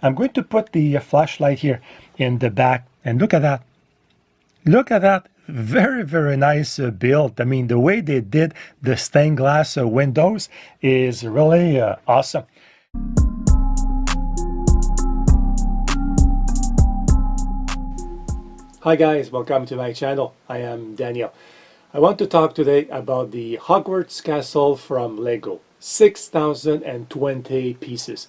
I'm going to put the flashlight here in the back, and look at that. Look at that. Very, very nice build. I mean, the way they did the stained glass windows is really awesome. Hi guys, welcome to my channel. I am Daniel. I want to talk today about the Hogwarts Castle from Lego. 6,020 pieces.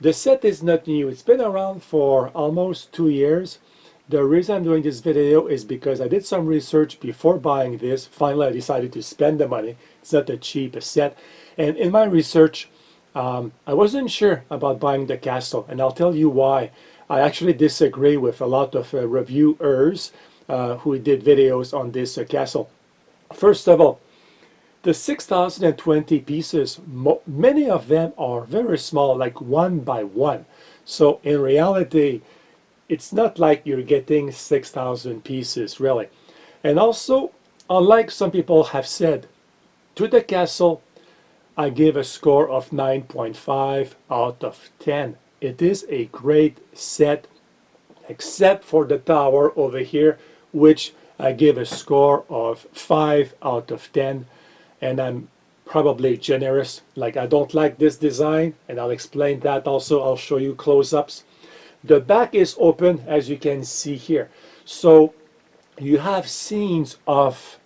The set is not new. It's been around for almost 2 years. The reason I'm doing this video is because I did some research before buying this. Finally, I decided to spend the money. It's not a cheap set. And in my research, I wasn't sure about buying the castle, and I'll tell you why. I actually disagree with a lot of reviewers who did videos on this castle. First of all, the 6,020 pieces, many of them are very small, like 1 by 1. So in reality, it's not like you're getting 6,000 pieces, really. And also, unlike some people have said, to the castle, I give a score of 9.5 out of 10. It is a great set, except for the tower over here, which I give a score of 5 out of 10. And I'm probably generous. Like, I don't like this design, and I'll explain that also. I'll show you close-ups. The back is open, as you can see here. So you have scenes of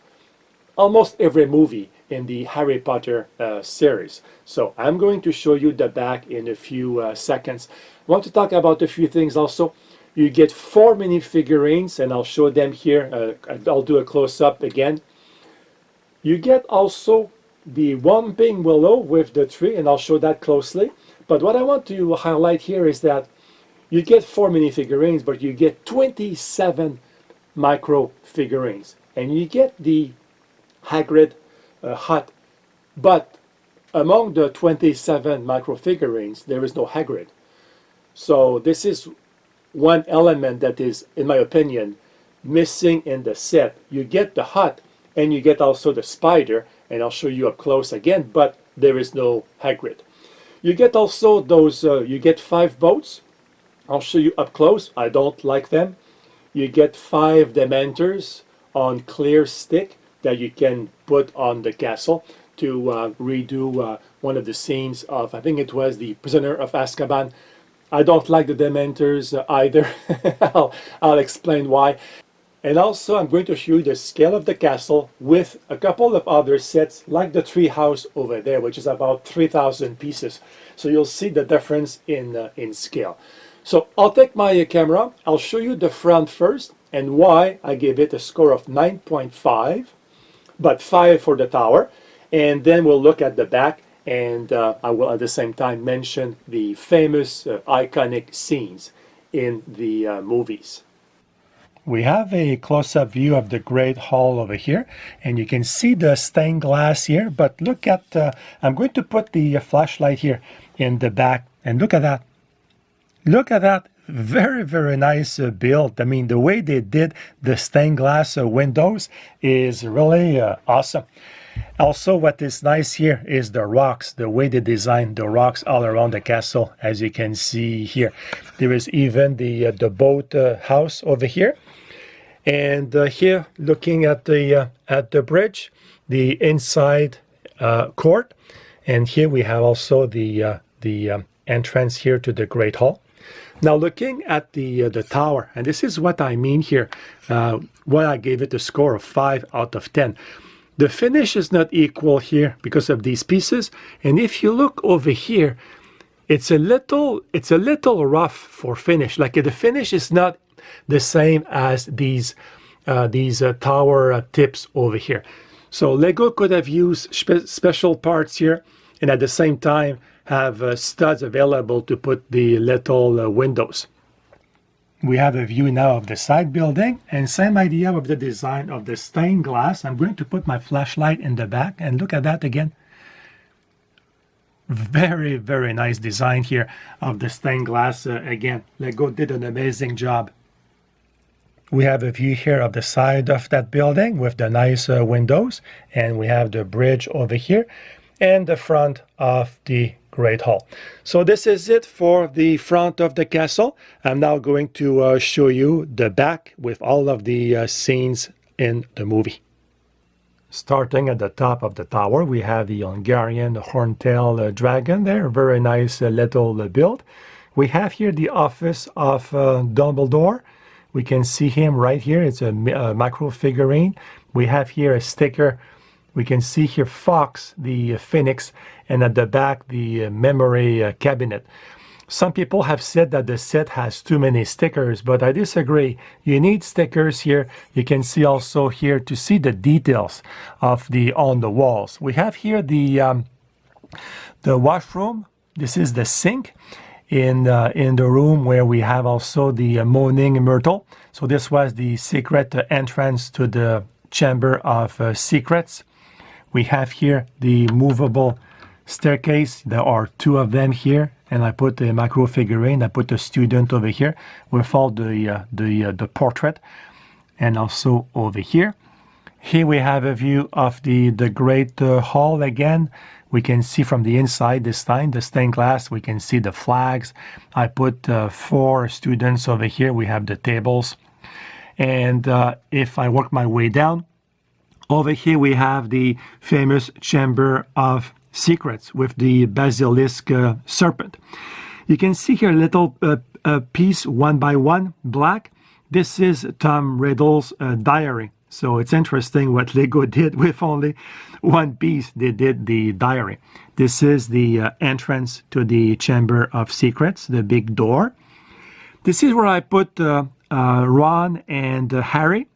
almost every movie in the Harry Potter series. So I'm going to show you the back in a few seconds. I want to talk about a few things also. You get 4 minifigurines, and I'll show them here. I'll do a close-up again. You get also the Whomping Willow with the tree, and I'll show that closely. But what I want to highlight here is that you get 4 minifigurines, but you get 27 micro-figurines. And you get the Hagrid hut. But among the 27 micro-figurines, there is no Hagrid. So this is one element that is, in my opinion, missing in the set. You get the hut, and you get also the spider, and I'll show you up close again, but there is no Hagrid. You get also those, you get 5 boats. I'll show you up close. I don't like them. You get 5 Dementors on clear stick that you can put on the castle to redo one of the scenes of, I think it was the Prisoner of Azkaban. I don't like the Dementors either. I'll explain why. And also I'm going to show you the scale of the castle with a couple of other sets like the tree house over there, which is about 3,000 pieces. So you'll see the difference in scale. So I'll take my camera, I'll show you the front first and why I give it a score of 9.5, but 5 for the tower. And then we'll look at the back, and I will at the same time mention the famous iconic scenes in the movies. We have a close-up view of the Great Hall over here, and you can see the stained glass here, but look at, I'm going to put the flashlight here in the back, and look at that. Look at that. Very, very nice build. I mean, the way they did the stained glass windows is really awesome. Also, what is nice here is the rocks, the way they designed the rocks all around the castle, as you can see here. There is even the boat house over here. And here, looking at the bridge, the inside court. And here we have also the entrance here to the Great Hall. Now looking at the tower, and this is what I mean here, why I gave it a score of 5 out of 10. The finish is not equal here because of these pieces, and if you look over here, it's a little rough for finish. Like the finish is not the same as these tower tips over here. So Lego could have used special parts here, and at the same time have studs available to put the little windows. We have a view now of the side building, and same idea of the design of the stained glass. I'm going to put my flashlight in the back, and look at that again. Very, very nice design here of the stained glass. Again, Lego did an amazing job. We have a view here of the side of that building with the nice windows, and we have the bridge over here and the front of the great hall. So this is it for the front of the castle. I'm now going to show you the back with all of the scenes in the movie. Starting at the top of the tower, we have the Hungarian horntail dragon there. Very nice little build. We have here the office of Dumbledore. We can see him right here. It's a micro-figurine. We have here a sticker. We can see here Fox, the Phoenix, and at the back, the memory cabinet. Some people have said that the set has too many stickers, but I disagree. You need stickers here. You can see also here to see the details of on the walls. We have here the washroom. This is the sink in the room where we have also the moaning myrtle. So this was the secret entrance to the Chamber of Secrets. We have here the movable staircase. There are two of them here, and I put the micro-figurine. I put the student over here with all the portrait, and also over here. Here we have a view of the great hall again. We can see from the inside this time, the stained glass. We can see the flags. I put 4 students over here. We have the tables. And if I work my way down, over here we have the famous Chamber of Secrets with the basilisk serpent. You can see here a little piece, one by one, black. This is Tom Riddle's diary. So it's interesting what Lego did with only one piece. They did the diary. This is the entrance to the Chamber of Secrets, the big door. This is where I put Ron and Harry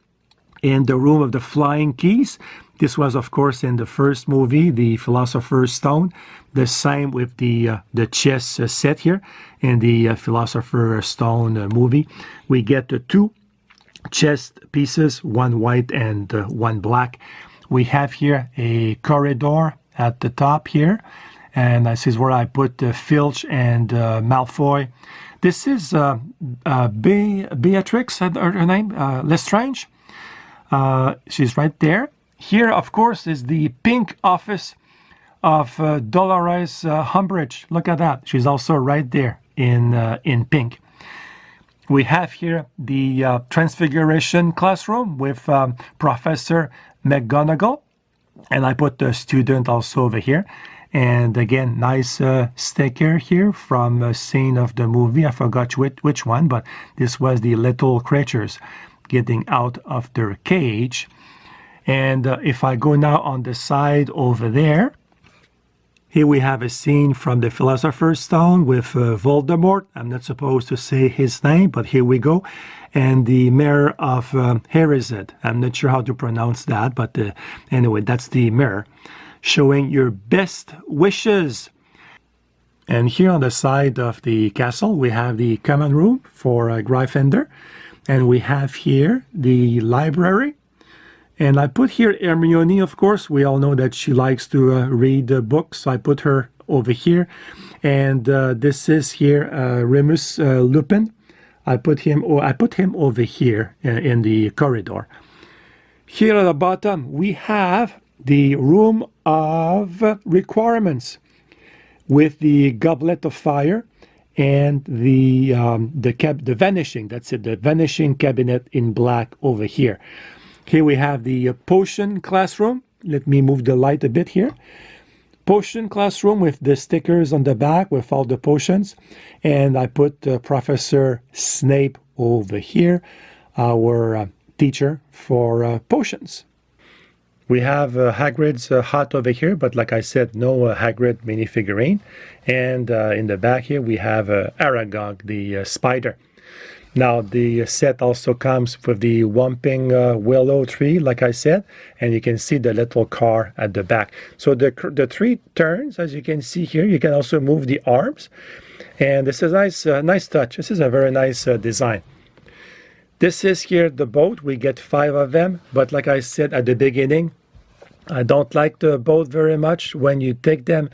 in the room of the flying keys. This was, of course, in the first movie, the Philosopher's Stone. The same with the chess set here in the Philosopher's Stone movie. We get the 2 chess pieces, one white and one black. We have here a corridor at the top here, and this is where I put Filch and Malfoy. This is Bellatrix, her name, Lestrange. She's right there. Here, of course, is the pink office of Dolores Umbridge. Look at that. She's also right there in pink. We have here the Transfiguration classroom with Professor McGonagall. And I put the student also over here. And again, nice sticker here from a scene of the movie. I forgot which one, but this was the little creatures getting out of their cage. And if I go now on the side over there, here we have a scene from the Philosopher's Stone with Voldemort. I'm not supposed to say his name, but here we go. And the mirror of Erised. I'm not sure how to pronounce that, but anyway, that's the mirror showing your best wishes. And here on the side of the castle, we have the common room for Gryffindor. And we have here the library. And I put here Hermione, of course. We all know that she likes to read books. So I put her over here. And this is here Remus Lupin. I put him over here in the corridor. Here at the bottom, we have the room of requirements with the goblet of fire and the vanishing. That's it, the vanishing cabinet in black over here. Here we have the potion classroom. Let me move the light a bit here. Potion classroom with the stickers on the back with all the potions. And I put Professor Snape over here, our teacher for potions. We have Hagrid's hut over here, but like I said, no Hagrid minifigurine. And in the back here, we have Aragog, the spider. Now, the set also comes with the Whomping Willow tree, like I said, and you can see the little car at the back. So the 3 turns, as you can see here, you can also move the arms. And this is a nice touch. This is a very nice design. This is here the boat. We get 5 of them, but like I said at the beginning, I don't like the boat very much. When you take them,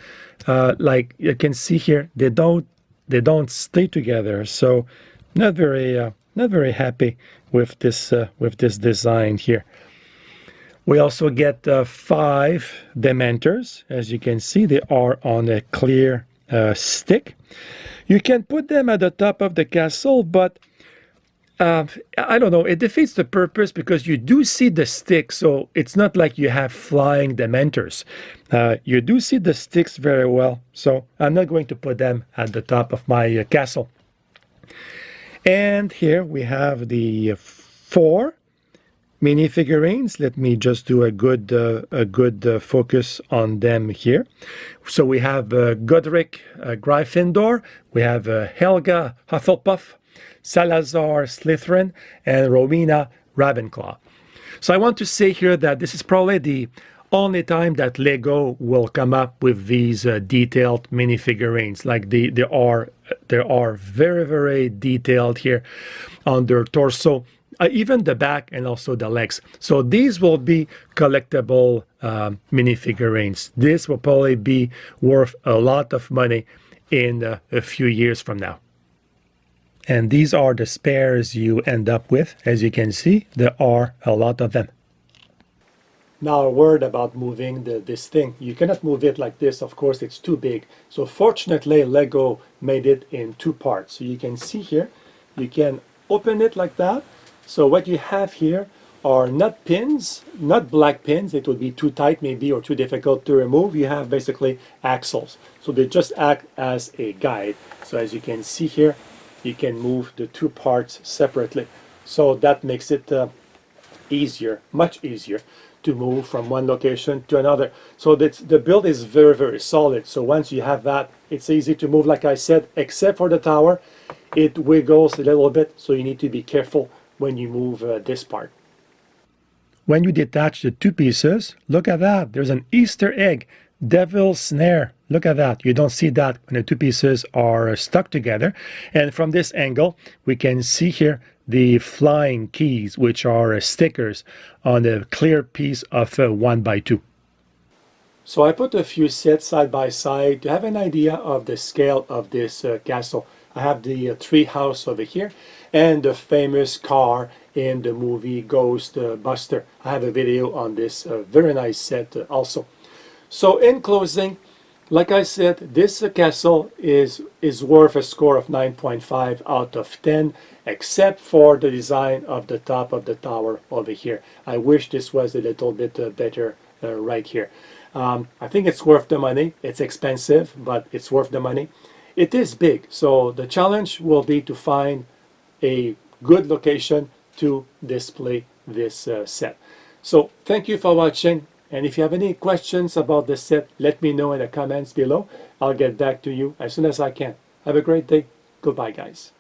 like you can see here, they don't stay together. So not very happy with this design here. We also get 5 Dementors. As you can see, they are on a clear stick. You can put them at the top of the castle, but I don't know, it defeats the purpose because you do see the stick, so it's not like you have flying Dementors. You do see the sticks very well, so I'm not going to put them at the top of my castle. And here we have the 4 minifigurines. Let me just do a good focus on them here. So we have Godric Gryffindor, we have Helga Hufflepuff, Salazar Slytherin, and Rowena Ravenclaw. So I want to say here that this is probably the only time that Lego will come up with these detailed minifigurines. Like they are very, very detailed here on their torso, even the back and also the legs. So these will be collectible minifigurines. This will probably be worth a lot of money in a few years from now. And these are the spares you end up with. As you can see, there are a lot of them. Now a word about moving this thing. You cannot move it like this, of course, it's too big. So fortunately, Lego made it in 2 parts. So you can see here, you can open it like that. So what you have here are not pins, not black pins, it would be too tight maybe or too difficult to remove. You have basically axles. So they just act as a guide. So as you can see here, you can move the 2 parts separately. So that makes it easier, much easier to move from one location to another. So the build is very, very solid. So once you have that, it's easy to move, like I said, except for the tower. It wiggles a little bit, so you need to be careful when you move this part. When you detach the 2 pieces, look at that. There's an Easter egg, devil's snare. Look at that. You don't see that when the 2 pieces are stuck together. And from this angle, we can see here the flying keys, which are stickers on a clear piece of 1x2. So I put a few sets side by side to have an idea of the scale of this castle. I have the tree house over here and the famous car in the movie Ghostbuster. I have a video on this very nice set also. So in closing, like I said, this castle is worth a score of 9.5 out of 10, except for the design of the top of the tower over here. I wish this was a little bit better right here. I think it's worth the money. It's expensive, but it's worth the money. It is big, so the challenge will be to find a good location to display this set. So thank you for watching. And if you have any questions about the set, let me know in the comments below. I'll get back to you as soon as I can. Have a great day. Goodbye, guys.